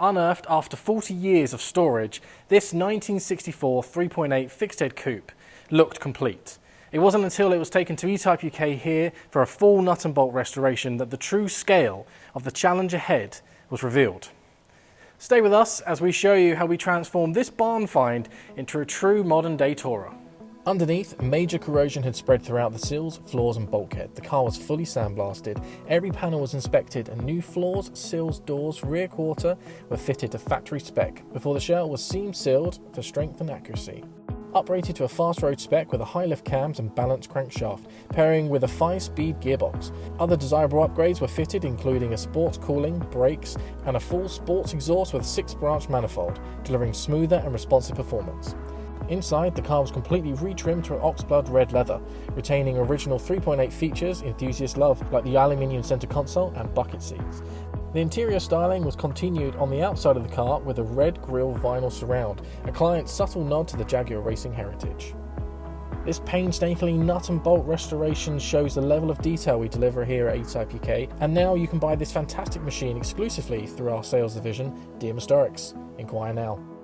Unearthed after 40 years of storage, this 1964 3.8 fixed-head coupe looked complete. It wasn't until it was taken to E-Type UK here for a full nut and bolt restoration that the true scale of the challenge ahead was revealed. Stay with us as we show you how we transformed this barn find into a true modern-day tourer. Underneath, major corrosion had spread throughout the sills, floors and bulkhead. The car was fully sandblasted, every panel was inspected and new floors, sills, doors, rear quarter were fitted to factory spec before the shell was seam sealed for strength and accuracy. Uprated to a fast road spec with a high lift cams and balanced crankshaft, pairing with a 5-speed gearbox. Other desirable upgrades were fitted, including a sports cooling, brakes and a full sports exhaust with a 6-branch manifold, delivering smoother and responsive performance. Inside, the car was completely retrimmed to Oxblood Red leather, retaining original 3.8 features enthusiasts love, like the aluminium center console and bucket seats. The interior styling was continued on the outside of the car with a red grille vinyl surround, a client's subtle nod to the Jaguar racing heritage. This painstakingly nut and bolt restoration shows the level of detail we deliver here at E-Type UK, and now you can buy this fantastic machine exclusively through our sales division, DM Historics. Inquire now.